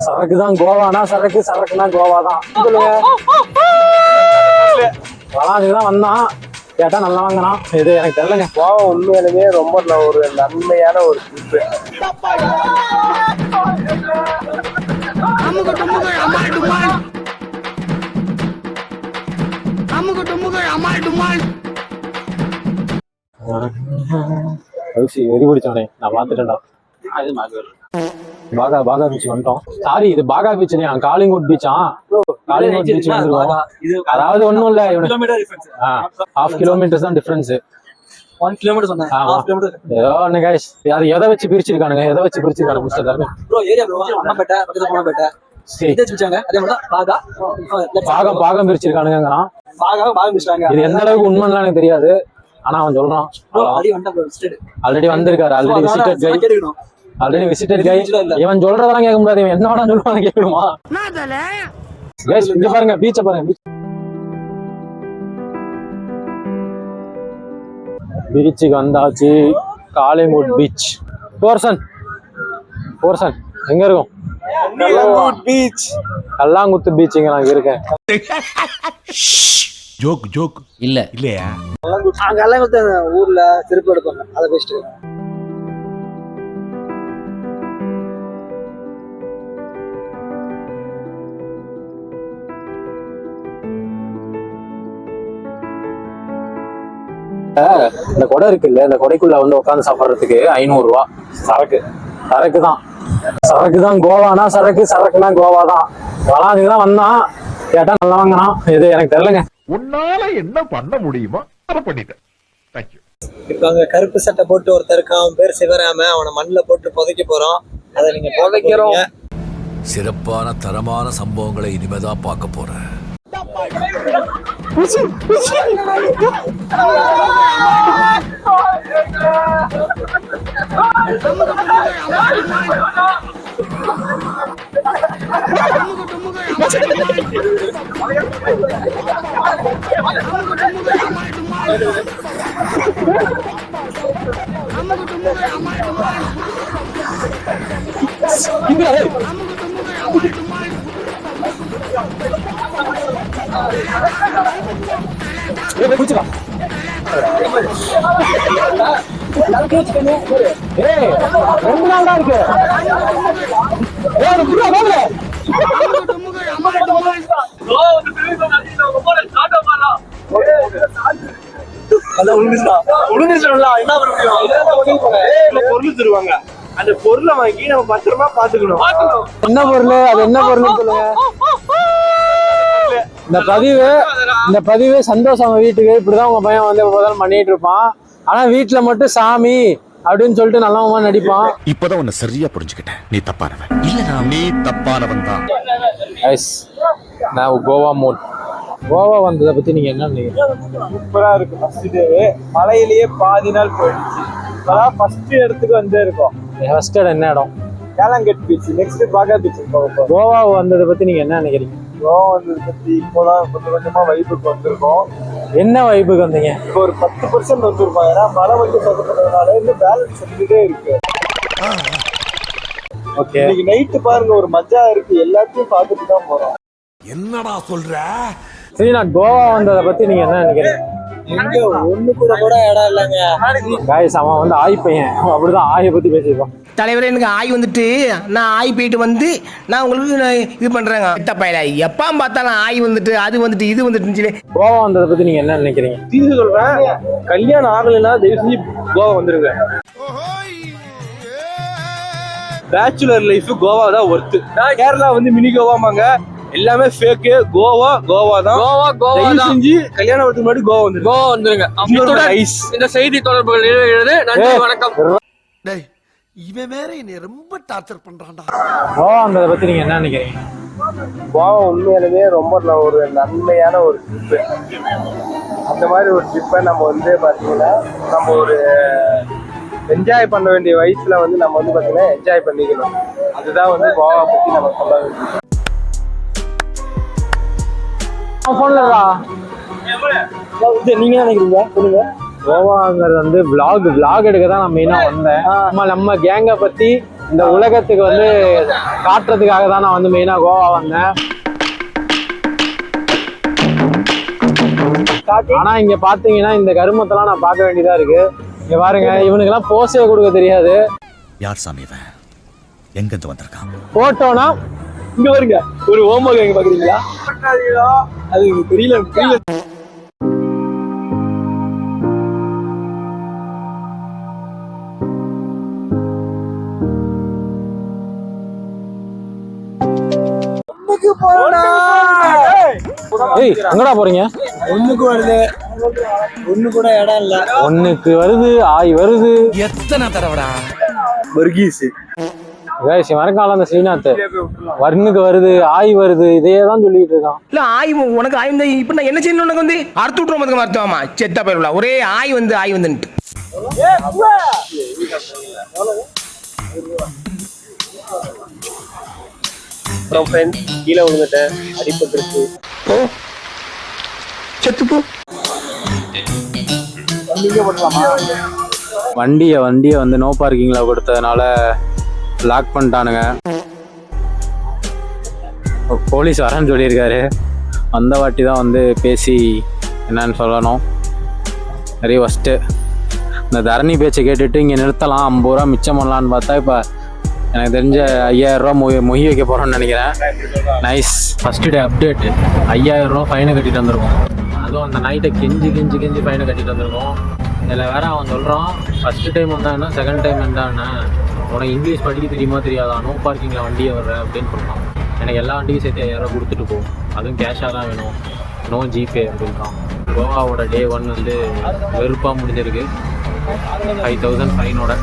சரக்கு தான் கோவானா சரக்கு, சரக்குனா கோவா தான். சொல்லுங்க. வளாதுதான் வந்தான், கேட்டா நல்லா வாங்கினான். இது எனக்கு தெரியலங்க. கோவா உண்மையிலுமே ரொம்ப ஒரு நன்மையான ஒரு ட்ரிப்பு. வெறி பிடிச்சவனே, நான் பாத்துட்டேன்டா. பாகா பீச் வந்துட்டோம். சாரி, இது பாகா பீச் இல்லையா, காலிங்குட் பீச்சா. காலிங்குட் பீச் வந்துருக்கோம். அதாவது ஒண்ணும் இல்ல, 1/2 கிலோமீட்டர் தான் டிஃபரன்ஸ். 1 கிலோமீட்டர் சொன்னேன். ஏதோ ஒண்ணு கைஸ், அது எதை வச்சு பிரிச்சிருக்கானுங்க, எதை வச்சு பிரிச்சிருக்கானு mister Dharman bro. Area bro, Annapettai பக்கத்துல போனபேட்டை பிரிச்சாங்க. அதே மாதிரி தான் பாகம் பிரிச்சிருக்கானுங்க. பாகம் பிரிச்சாங்க. இது எந்த அளவுக்கு உண்மைன்னு எனக்கு தெரியாது, ஆனா அவன் சொல்றான். ஆல்ரெடி வந்திருக்காரு, ஆல்ரெடி விசிட்டட் கை. இவன் சொல்றதெல்லாம் கேட்க முடியாது, இவன் என்ன வேணா சொல்லுவாங்க கேட்கணுமா? கைஸ் இங்க பாருங்க, பீச்சை பாருங்க. பீச்சுக்கு வந்தாச்சு. காலிங்குட் பீச். போர்சன் எங்க இருக்கும்? கல்லாங்குத்து பீச் இங்க நான் இருக்கேன். ஜோக் இல்லையா? கல்லாங்குத்து ஊர்ல திருப்பி எடுப்பாங்க, அதை பெஸ்ட். இந்த கொடை இருக்குல்ல, இந்த கொடைக்குள்ள வந்து உட்காந்து சாப்பிட்றதுக்கு 500 ரூபா. சரக்கு தான் கோவானா சரக்கு, சரக்குனா கோவா தான். வளாதுதான் வந்தான், கேட்டா நல்லா வாங்கினான். இது எனக்கு தெரியலங்க. உன்னால என்ன பண்ண முடியுமோ அதை பண்ணிட்டேன். தேங்க்யூ. இப்ப அங்க கருப்பு சட்டை போட்டு ஒருத்தர் இருக்கான், அவன் பேர் சிவராம. அவனை மண்ணுல போட்டு புதைக்க போறோம். அதை நீங்க புதைக்கிறோம். சிறப்பான தரமான சம்பவங்களை இனிமேதான் பார்க்க போறேன். பொருள் தருவாங்க, அந்த பொருளை வாங்கி நம்ம பத்திரமா பாத்துக்கணும். என்ன பொருள், அது என்ன பொருள் சொல்லுங்க. இந்த பதிவு சந்தோஷம் வீட்டுக்கு. இப்படிதான் உங்க பையன் வந்து எப்போதாலும் பண்ணிட்டு இருப்பான். ஆனா வீட்டுல மட்டும் சாமி அப்படின்னு சொல்லிட்டு நல்லவமா நடிப்பான். இப்பதான் உன்னை சரியா புரிஞ்சுக்கிட்டேன். நீ தப்பானவன் இல்ல, நீ தப்பானவன் தான். நான் கோவா வந்ததை பத்தி நீங்க என்ன நினைக்கிறீங்க? சூப்பரா இருக்கு. ஃபர்ஸ்ட் டேவே மலையிலேயே பாதி நாள் போயிடுச்சு. அதான் ஃபர்ஸ்ட் இடத்துக்கு வந்து இருக்கோம். ஃபர்ஸ்ட் இடம் என்ன இடம்? கேலங்கட் பீச். நெக்ஸ்ட் பாகா பீச். கோவா வந்ததை பத்தி நீங்க என்ன நினைக்கிறீங்க? கோவா வந்ததை பத்தி இப்போதான் கொஞ்சமா வைப்புக்கு வந்திருக்கோம். என்ன வைப்புக்கு வந்தீங்க? இப்போ ஒரு 10% வந்துருக்கோம். ஏன்னா மழை வந்து சொதப்படுறதுனால இன்னும் பேலன்ஸ் வந்துட்டே இருக்கு. ஓகே, இன்னைக்கு நைட்டு பாருங்க, ஒரு மஜா இருக்கு. எல்லாத்தையும் பார்த்துட்டு தான் போறோம். என்னடா சொல்ற? சரி, நான் கோவா வந்ததை பத்தி நீங்க என்ன நினைக்கிறீங்க? எங்க ஒண்ணு கூட இடம் இல்லைங்க. காய்ஸ், அவன் வந்து ஆய் பையன், அப்படிதான் ஆயை பத்தி பேசியிருப்பான். தலைவரே, எனக்கு ஆய் வந்துட்டு நான் ஆய் போயிட்டு வந்து நான் உங்களுக்கு இது பண்றேங்க. பையல எப்ப பார்த்தாலும் ஆய் வந்துட்டு அது வந்துட்டு இது வந்துட்டு. கோவா வந்ததை பத்தி நீங்க என்ன நினைக்கிறீங்க? தீர்வு சொல்றேன், கல்யாணம் ஆகலைன்னா தயவு செஞ்சு கோவா வந்துருங்க. பேச்சுலர் லைஃப் கோவா தான் ஒர்த்து. கேரளா வந்து மினி கோவாமாங்க, எல்லாமே ஃபேக்கு. கோவா தான். தயவு செஞ்சு கல்யாணம் வரதுக்கு முன்னாடி கோவா வந்துருங்க. இந்த செய்தி தொடர்புகள் நிறைவேறது. நன்றி, வணக்கம். இவன் வேற என்னை ரொம்ப டார்ச்சர் பண்றான்டா. கோவா வந்ததை பத்தி நீங்க என்ன நினைக்கிறீங்க? கோவா உண்மையிலுமே ரொம்ப ஒரு நன்மையான ஒரு ட்ரிப்பு. அந்த மாதிரி ஒரு ட்ரிப்பை நம்ம வந்து பார்த்தீங்கன்னா நம்ம ஒரு என்ஜாய் பண்ண வேண்டிய வயசுல வந்து நம்ம வந்து பார்த்தீங்கன்னா என்ஜாய் பண்ணிக்கணும். அதுதான் வந்து கோவா பத்தி நம்ம சொல்ல வேண்டியது. நீங்க நினைக்கிறீங்க சொல்லுங்க. கோவாங்கிறது வந்து விளாக் எடுக்க தான் நான் மெயினா வந்தேன். நம்ம கேங்கை பத்தி இந்த உலகத்துக்கு வந்து காட்டுறதுக்காக தான் நான் வந்து மெயினா கோவா வந்தேன். ஆனா இங்க பாத்தீங்கன்னா இந்த கருமத்தெல்லாம் நான் பார்க்க வேண்டியதா இருக்கு. இங்க பாருங்க, இவனுக்கு எல்லாம் போஸே கொடுக்க தெரியாது. யார் சாமி இவன்? எங்க இருந்து வந்திருக்கான்? போட்டோனா இங்க வருங்க, ஒரு ஹோம்ஒர்க் எங்க பாக்குறீங்களா? அது தெரியல. ஏய், எங்கடா போறீங்க? ஒண்ணுக்கு வருது, ஒண்ணு கூட இடம் இல்ல. ஒண்ணுக்கு வருது, ஆய் வருது. எத்தனை தடவைடா? வர்கீஸ் மறக்கால அந்த ஸ்ரீநாத் வர்ணுக்கு வருது, ஆய் வருது, இதையே தான் சொல்லிட்டு இருக்கான். இல்ல ஆய் உனக்கு ஆய் வந்து இப்ப நான் என்ன செய்யணும்? உனக்கு வந்து அறுத்து விட்டுரும் அதுக்கு மருத்துவமா செத்தா போயிடல. ஒரே ஆய் வந்துட்டு அப்புறம் ஃப்ரெண்ட்ஸ் கீழே விழுந்துட்டேன், அடிபட்டுருச்சு. செத்துப்போ. வண்டியை வந்து நோ பார்க்கிங்ல கொடுத்ததுனால லாக் பண்ணிட்டானுங்க. போலீஸ் வரேன்னு சொல்லியிருக்காரு. அந்த வாட்டி தான் வந்து பேசி என்னன்னு சொல்லணும். நிறைய ஃபஸ்ட்டு இந்த தரணி பேச்சை கேட்டுட்டு இங்கே நிறுத்தலாம், 50 ரூபா மிச்சம் பண்ணலான்னு பார்த்தா இப்போ எனக்கு தெரிஞ்ச 5000 ரூபா மொய் வைக்க போகிறோன்னு நினைக்கிறேன். நைஸ். ஃபஸ்ட்டு டே அப்டேட்டு 5000 ரூபா ஃபைனை கட்டிட்டு வந்திருக்கோம். அதுவும் அந்த நைட்டை கெஞ்சி ஃபைனை கட்டிட்டு வந்திருக்கோம். இதில் வேற அவன் சொல்கிறான், ஃபஸ்ட்டு டைம் வந்தான்னா செகண்ட் டைம் வந்தான்னா உனக்கு இங்கிலீஷ் படிக்க தெரியுமா தெரியாதா, நோ பார்க்கிங்கில் வண்டியை வர்ற அப்படின்னு சொல்கிறான். எனக்கு எல்லா வண்டியும் சேர்த்து 5000 ரூபா கொடுத்துட்டு போகும், அதுவும் கேஷாக தான் வேணும், நோ ஜிபே அப்படின்றான். கோவாவோட டே 1 வந்து வெறுப்பாக முடிஞ்சிருக்கு. 5000 ஃபைனோட.